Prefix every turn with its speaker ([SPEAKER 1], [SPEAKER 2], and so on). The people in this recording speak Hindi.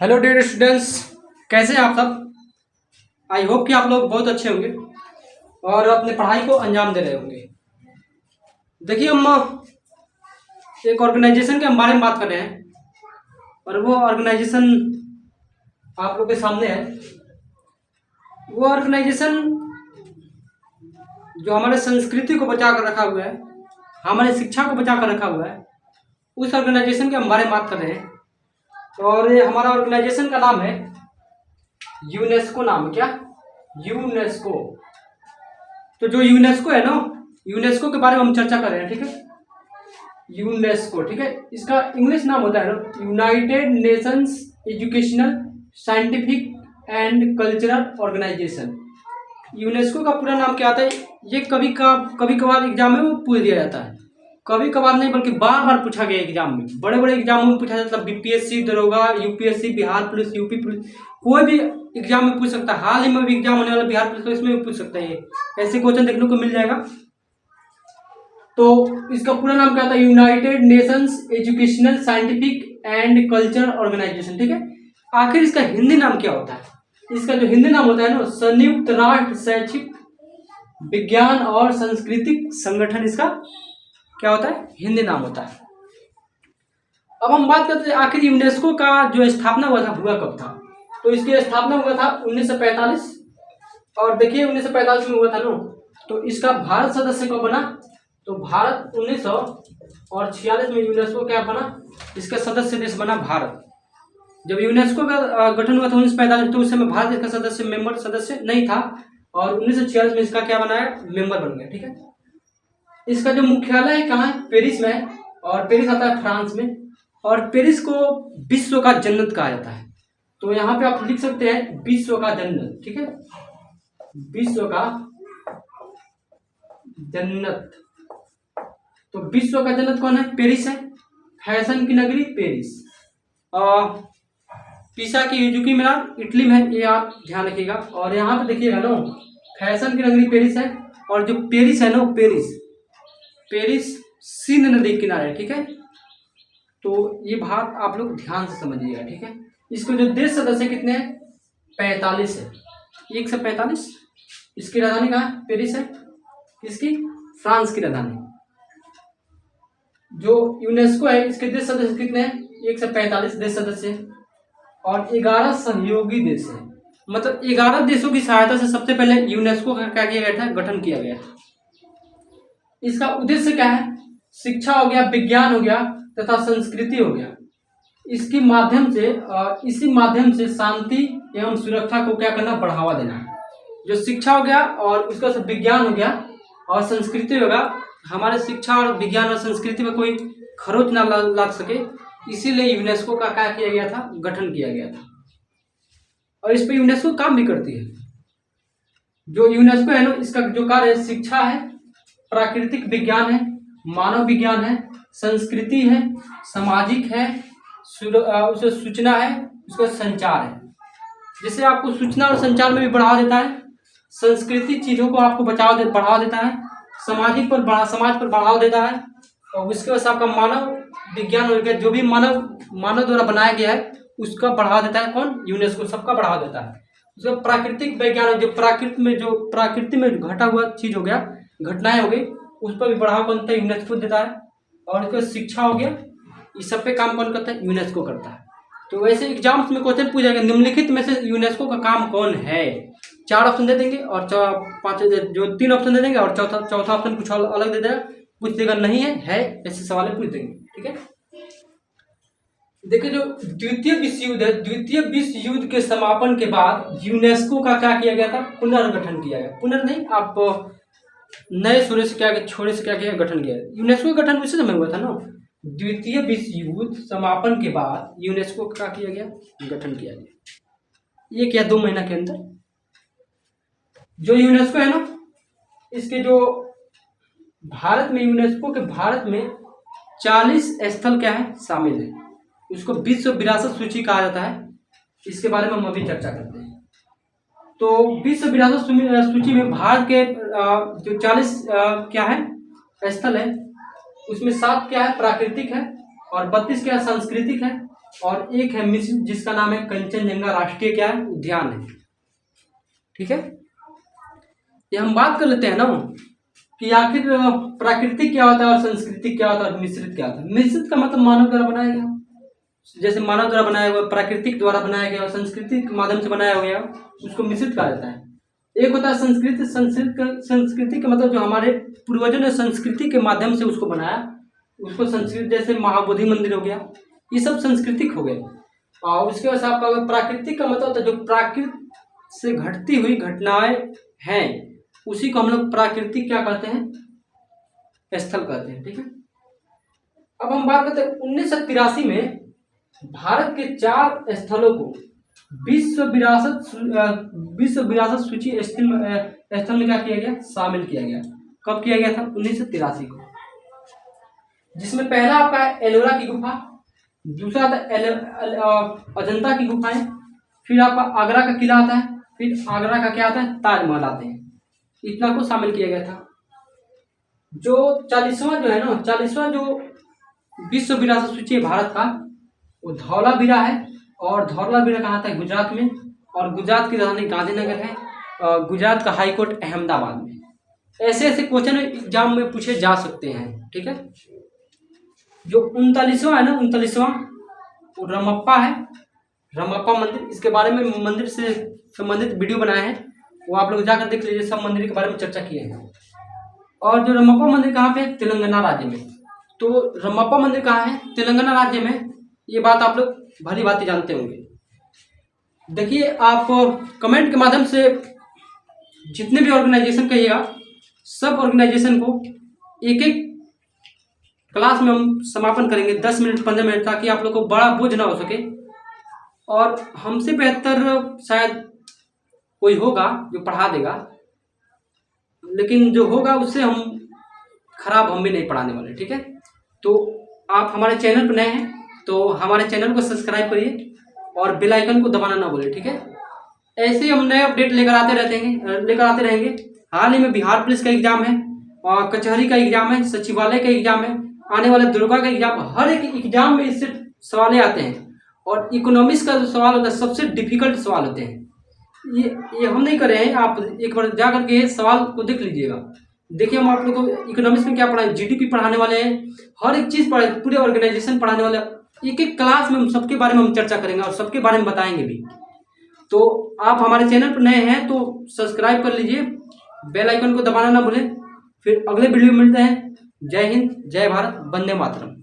[SPEAKER 1] हेलो डियर स्टूडेंट्स, कैसे हैं आप सब। आई होप कि आप लोग बहुत अच्छे होंगे और अपने पढ़ाई को अंजाम दे रहे होंगे। देखिए, हम एक ऑर्गेनाइजेशन के बारे में बात कर रहे हैं और वो ऑर्गेनाइजेशन आप लोग के सामने है। वो ऑर्गेनाइजेशन जो हमारे संस्कृति को बचा कर रखा हुआ है, हमारी शिक्षा को बचा कर रखा हुआ है, उस ऑर्गेनाइजेशन के हम बारे में बात कर रहे हैं। और ये हमारा ऑर्गेनाइजेशन का नाम है यूनेस्को। नाम है क्या? यूनेस्को। तो जो यूनेस्को है ना, यूनेस्को के बारे में हम चर्चा कर रहे हैं, ठीक है। यूनेस्को, ठीक है। इसका इंग्लिश नाम होता है ना, United Nations Educational Scientific and Cultural Organization. UNESCO का पूरा नाम क्या आता है? ये कभी कभार एग्जाम में वो पूछ दिया जाता है। कभी कभार नहीं, बल्कि बार बार पूछा गया एग्जाम में। बड़े बड़े एग्जामों में पूछा जाता है। बीपीएससी, दरोगा, UPSC, Bihar police, UP police, कोई भी एग्जाम में पूछ सकता है। हाल ही में भी एग्जाम होने वाला बिहार पुलिस का, इसमें भी पूछ सकता है। ऐसे क्वेश्चन देखने को मिल जाएगा। तो इसका पूरा नाम क्या था? United Nations Educational Scientific and Cultural Organization, ठीक है। आखिर इसका हिंदी नाम क्या होता है? इसका जो हिंदी नाम होता है ना, संयुक्त राष्ट्र शैक्षिक विज्ञान और सांस्कृतिक संगठन, इसका क्या होता है? हिंदी नाम होता है। अब हम बात करते हैं आखिर यूनेस्को का जो स्थापना हुआ कब था। तो इसकी स्थापना हुआ था 1945। और देखिए 1945 में हुआ था ना, तो इसका भारत सदस्य कब बना? तो भारत 1946 में यूनेस्को क्या बना? इसका सदस्य देश बना भारत। जब यूनेस्को का गठन हुआ था 1945, तो उस समय भारत इसका सदस्य नहीं था। और 1946 में इसका क्या बनाया? मेंबर बन गया, ठीक है। इसका जो मुख्यालय है कहाँ है? पेरिस में है। और पेरिस आता है फ्रांस में। और पेरिस को विश्व का जन्नत कहा जाता है। तो यहाँ पे आप लिख सकते हैं विश्व का जन्नत, ठीक है। विश्व का जन्नत। तो विश्व का जन्नत कौन है? पेरिस है। फैशन की नगरी पेरिस। पीसा की युजुकी मीनार इटली में है, ये आप ध्यान रखिएगा। और यहाँ पे देखिएगा ना, फैशन की नगरी पेरिस है। और जो पेरिस है ना, पेरिस सिंध नदी के किनारे, ठीक है। तो ये बात आप लोग ध्यान से समझिएगा, ठीक है। इसके जो देश सदस्य कितने हैं? 45 है। 145। इसकी राजधानी कहाँ है? पेरिस है। इसकी फ्रांस की राजधानी। जो यूनेस्को है, इसके देश सदस्य कितने हैं? 145 देश सदस्य हैं। और 11 सहयोगी देश है। मतलब 11 देशों की सहायता से सबसे पहले यूनेस्को का क्या किया गया था? गठन किया गया। इसका उद्देश्य क्या है? शिक्षा हो गया, विज्ञान हो गया तथा संस्कृति हो गया। इसी माध्यम से शांति एवं सुरक्षा को क्या करना? बढ़ावा देना। जो शिक्षा हो गया और उसका विज्ञान हो गया और संस्कृति होगा। हमारे शिक्षा और विज्ञान और संस्कृति में कोई खरोच ना लग सके, इसीलिए यूनेस्को का क्या किया गया था? गठन किया गया था। और इस पे यूनेस्को काम भी करती है। जो यूनेस्को है ना, इसका जो कार्य है, शिक्षा है, प्राकृतिक विज्ञान है, मानव विज्ञान है, संस्कृति है, सामाजिक है, उसे सूचना है, उसका संचार है। जैसे आपको सूचना और संचार में भी बढ़ावा देता है, संस्कृति चीजों को आपको बढ़ावा देता है, समाज पर बढ़ावा देता है। और उसके बाद आपका मानव विज्ञान हो गया, जो भी मानव द्वारा बनाया गया है उसका बढ़ावा देता है। कौन? यूनेस्को सबका बढ़ावा देता है। उसका प्राकृतिक विज्ञान, जो प्रकृति में घटा हुआ चीज हो गया, घटनाएं हो गई, उस पर भी बढ़ावा कौन देता है? यूनेस्को देता है। और उसका शिक्षा हो गया, इस सब पे काम कौन करता है? यूनेस्को करता है। तो वैसे एग्जाम्स में क्वेश्चन पूछा जाएगा, निम्नलिखित में से यूनेस्को का काम कौन है? 4 ऑप्शन दे देंगे और 3 ऑप्शन दे देंगे और चौथा ऑप्शन कुछ अलग दे देगा, पूछ देगा नहीं है, ऐसे सवाल पूछ देंगे, ठीक है। देखिए, जो द्वितीय विश्व युद्ध के समापन के बाद यूनेस्को का क्या किया गया था? पुनर्गठन किया गया। पुनर् आप नए छोरे से क्या किया? गठन किया। यूनेस्को का गठन उसी समय हुआ था ना, द्वितीय विश्व युद्ध समापन के बाद यूनेस्को का किया गया? गठन किया गया। ये क्या 2 महीना के अंदर। जो यूनेस्को है ना, इसके जो भारत में, यूनेस्को के भारत में 40 स्थल क्या है? शामिल है। इसको विश्व विरासत सूची कहा जाता है। इसके बारे में हम अभी चर्चा करते हैं। तो विश्व विरासत सूची में भारत के जो 40 क्या है स्थल है, उसमें 7 क्या है? प्राकृतिक है और 32 क्या है? सांस्कृतिक है और एक है मिश्रित जिसका नाम है कंचनजंगा राष्ट्रीय क्या है उद्यान है। ठीक है, ये हम बात कर लेते हैं ना कि आखिर प्राकृतिक क्या होता है और संस्कृतिक क्या होता है और मिश्रित क्या होता है। मिश्रित का मतलब मानव द्वारा बनाया गया, जैसे मानव द्वारा बनाया हुआ, प्राकृतिक द्वारा बनाया गया और संस्कृति के माध्यम से बनाया गया, उसको मिश्रित कहा जाता है। एक होता है संस्कृति का मतलब जो हमारे पूर्वजों ने संस्कृति के माध्यम से उसको बनाया, उसको संस्कृत, जैसे महाबोधि मंदिर हो गया, ये सब सांस्कृतिक हो गए। और उसके बाद आपका प्राकृतिक का मतलब होता है जो प्राकृत से घटती हुई घटनाएं हैं, उसी को हम लोग प्राकृतिक क्या कहते हैं, स्थल कहते हैं। ठीक है, अब हम बात करते हैं 1983 में भारत के 4 स्थलों को विश्व विरासत सूची स्थल में क्या किया गया, शामिल किया गया। कब किया गया था, 1983 को, जिसमें पहला आपका है एलोरा की गुफा, दूसरा आता है अजंता की गुफाएं, फिर आपका आगरा का किला आता है, फिर आगरा का क्या आता है, ताजमहल आते हैं। इतना को शामिल किया गया था। जो 40वां जो है ना, 40वां जो विश्व विरासत सूची है भारत का, वो धौलावीरा है। और धौलावीरा कहाँ आता है, गुजरात में, और गुजरात की राजधानी गांधीनगर है, और गुजरात का हाई कोर्ट अहमदाबाद में। ऐसे ऐसे क्वेश्चन एग्जाम में पूछे जा सकते हैं। ठीक है, जो 39वां है ना, 39वां वो रमप्पा है, रमप्पा मंदिर। इसके बारे में मंदिर से संबंधित वीडियो बनाए हैं, वो आप लोग जाकर देख लीजिए, सब मंदिर के बारे में चर्चा किए हैं। और जो रमप्पा मंदिर कहाँ पे है, तेलंगाना राज्य में। तो रमप्पा मंदिर कहाँ है, तेलंगाना राज्य में, ये बात आप लोग भली भांति जानते होंगे। देखिए, आप कमेंट के माध्यम से जितने भी ऑर्गेनाइजेशन कहिएगा, सब ऑर्गेनाइजेशन को एक एक क्लास में हम समापन करेंगे, 10 मिनट 15 मिनट, ताकि आप लोग को बड़ा बोझ ना हो सके। और हमसे बेहतर शायद कोई होगा जो पढ़ा देगा, लेकिन जो होगा उससे हम खराब हम भी नहीं पढ़ाने वाले। ठीक है, तो आप हमारे चैनल पर नए हैं तो हमारे चैनल को सब्सक्राइब करिए और बेल आइकन को दबाना ना भूलें। ठीक है, ऐसे ही हम नए अपडेट लेकर आते रहेंगे। हाल ही में बिहार पुलिस का एग्जाम है, और कचहरी का एग्जाम है, सचिवालय का एग्जाम है, आने वाले दुर्गा का एग्जाम, हर एक एग्जाम में इससे सवाल आते हैं। और इकोनॉमिक्स का जो सवाल होता है सबसे डिफिकल्ट सवाल होते हैं। ये हम नहीं कर रहे हैं, आप एक बार जा करके सवाल को देख लीजिएगा। देखिए, हम आप लोग को इकोनॉमिक्स में क्या पढ़ाए, जीडीपी पढ़ाने वाले हैं, हर एक चीज़ पढ़ाए, पूरे ऑर्गेनाइजेशन पढ़ाने वाले। एक एक क्लास में हम सबके बारे में हम चर्चा करेंगे और सबके बारे में बताएंगे भी। तो आप हमारे चैनल पर नए हैं तो सब्सक्राइब कर लीजिए, बेल आइकन को दबाना ना भूलें। फिर अगले वीडियो में मिलते हैं। जय हिंद, जय भारत, वंदे मातरम।